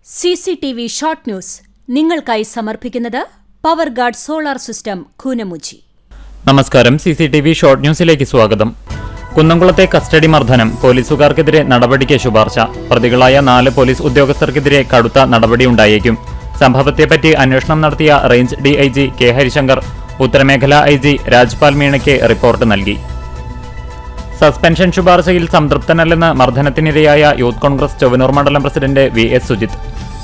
CCTV short news നിങ്ങൾക്കായി സമർപ്പിക്കുന്നത് power guard solar system Koonamuchi. നമസ്കാരം. CCTV ഷോർട്ട് ന്യൂസിലേക്ക് സ്വാഗതം. കുന്നംകുളത്തെ കസ്റ്റഡി മർദ്ദനം, പോലീസുകാർക്കെതിരെ നടപടിക്ക് ശുപാർശ. പ്രതികളായ 4 പോലീസ് ഉദ്യോഗസ്ഥർക്കെതിരെ കടുത്ത നടപടിയുണ്ടായേക്കും. സംഭവത്തെപ്പറ്റി അന്വേഷണം നടത്തിയ റേഞ്ച് DIG കെ ഹരിശങ്കർ ഉത്തരമേഖലാ IG രാജ്പാൽ മീണയ്ക്ക് റിപ്പോർട്ട് നൽകി. സസ്പെൻഷൻ ശുപാർശയിൽ സംതൃപ്തനല്ലെന്ന് മർദ്ദനത്തിനിരയായ യൂത്ത് കോൺഗ്രസ് ചൊവ്വനൂർ മണ്ഡലം പ്രസിഡന്റ് VS സുജിത്ത്.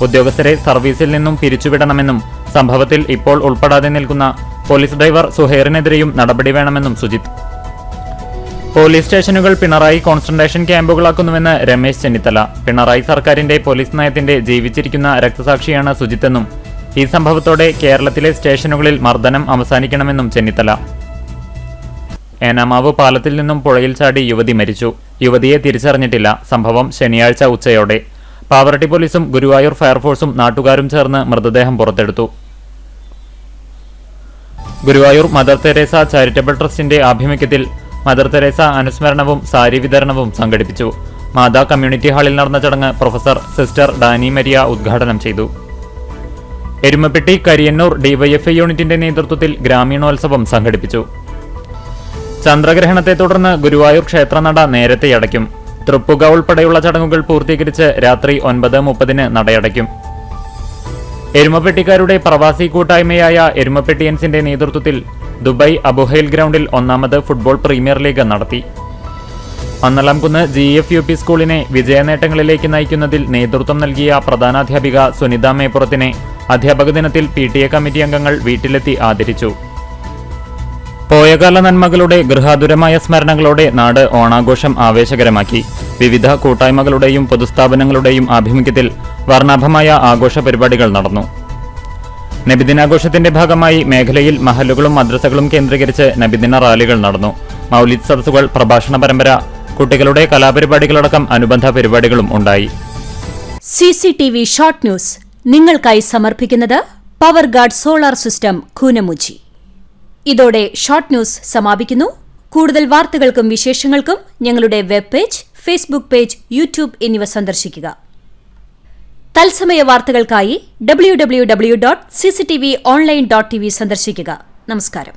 ഉദ്യോഗസ്ഥരെ സർവീസിൽ നിന്നും പിരിച്ചുവിടണമെന്നും സംഭവത്തിൽ ഇപ്പോൾ ഉൾപ്പെടാതെ നിൽക്കുന്ന പോലീസ് ഡ്രൈവർ സുഹൈറിനെതിരെയും നടപടി വേണമെന്നും സുജിത്ത്. പോലീസ് സ്റ്റേഷനുകൾ പിണറായി കോൺസെൻട്രേഷൻ ക്യാമ്പുകളാക്കുന്നുവെന്ന് രമേശ് ചെന്നിത്തല. പിണറായി സർക്കാരിന്റെ പോലീസ് നയത്തിന്റെ ജീവിച്ചിരിക്കുന്ന രക്തസാക്ഷിയാണ് സുജിത്തെന്നും ഈ സംഭവത്തോടെ കേരളത്തിലെ സ്റ്റേഷനുകളിൽ മർദ്ദനം അവസാനിക്കണമെന്നും ചെന്നിത്തല. ഏനാമാവ് പാലത്തിൽ നിന്നും പുഴയിൽ ചാടി യുവതി മരിച്ചു. യുവതിയെ തിരിച്ചറിഞ്ഞിട്ടില്ല. സംഭവം ശനിയാഴ്ച ഉച്ചയോടെ. പാവറട്ടി പോലീസും ഗുരുവായൂർ ഫയർഫോഴ്സും നാട്ടുകാരും ചേർന്ന് മൃതദേഹം പുറത്തെടുത്തു. ഗുരുവായൂർ മദർ തെരേസ ചാരിറ്റബിൾ ട്രസ്റ്റിന്റെ ആഭിമുഖ്യത്തിൽ മദർ തെരേസ അനുസ്മരണവും സാരി വിതരണവും സംഘടിപ്പിച്ചു. മാതാ കമ്മ്യൂണിറ്റി ഹാളിൽ നടന്ന ചടങ്ങ് പ്രൊഫസർ സിസ്റ്റർ ഡാനി മരിയ ഉദ്ഘാടനം ചെയ്തു. എരുമപ്പെട്ടി കരിയന്നൂർ DYFI യൂണിറ്റിന്റെ നേതൃത്വത്തിൽ ഗ്രാമീണോത്സവം സംഘടിപ്പിച്ചു. ചന്ദ്രഗ്രഹണത്തെ തുടർന്ന് ഗുരുവായൂർ ക്ഷേത്രനട നേരത്തെ അടയ്ക്കും. തൃപ്പുക ഉൾപ്പെടെയുള്ള ചടങ്ങുകൾ പൂർത്തീകരിച്ച് രാത്രി 9:30 നടയടയ്ക്കും. എരുമപ്പെട്ടിക്കാരുടെ പ്രവാസി കൂട്ടായ്മയായ എരുമപ്പെട്ടിയൻസിന്റെ നേതൃത്വത്തിൽ ദുബായ് അബുഹൈൽ ഗ്രൗണ്ടിൽ 1ാമത് ഫുട്ബോൾ പ്രീമിയർ ലീഗ് നടത്തി. അന്നലാംകുന്ന് GFUP സ്കൂളിനെ വിജയനേട്ടങ്ങളിലേക്ക് നയിക്കുന്നതിൽ നേതൃത്വം നൽകിയ പ്രധാനാധ്യാപിക സുനിത മേപ്പുറത്തിനെ അധ്യാപക ദിനത്തിൽ PTA കമ്മിറ്റി അംഗങ്ങൾ വീട്ടിലെത്തി ആദരിച്ചു. പോയകാല നന്മകളുടെ ഗൃഹാതുരമായ സ്മരണകളോടെ നാട് ഓണാഘോഷം ആവേശകരമാക്കി. വിവിധ കൂട്ടായ്മകളുടെയും പൊതുസ്ഥാപനങ്ങളുടെയും ആഭിമുഖ്യത്തിൽ വർണ്ണാഭമായ ആഘോഷ പരിപാടികൾ നടന്നു. നബിദിനാഘോഷത്തിന്റെ ഭാഗമായി മേഖലയിൽ മഹല്ലുകളും മദ്രസകളും കേന്ദ്രീകരിച്ച് നബിദിന റാലികൾ നടന്നു. മൗലിദ് സദസ്സുകൾ, പ്രഭാഷണ പരമ്പര, കുട്ടികളുടെ കലാപരിപാടികളടക്കം അനുബന്ധ പരിപാടികളും ഉണ്ടായി. CCTV ഷോർട്ട് ന്യൂസ് നിങ്ങൾക്കായി സമർപ്പിക്കുന്നത് power guard solar system Koonamuchi. ഇതോടെ ഷോർട്ട് ന്യൂസ് സമാപിക്കുന്നു. കൂടുതൽ വാർത്തകൾക്കും വിശേഷങ്ങൾക്കും ഞങ്ങളുടെ web page, Facebook page, YouTube എന്നിവ സന്ദർശിക്കുക. തത്സമയ വാർത്തകൾക്കായി www.cctv online.tv സന്ദർശിക്കുക. നമസ്കാരം.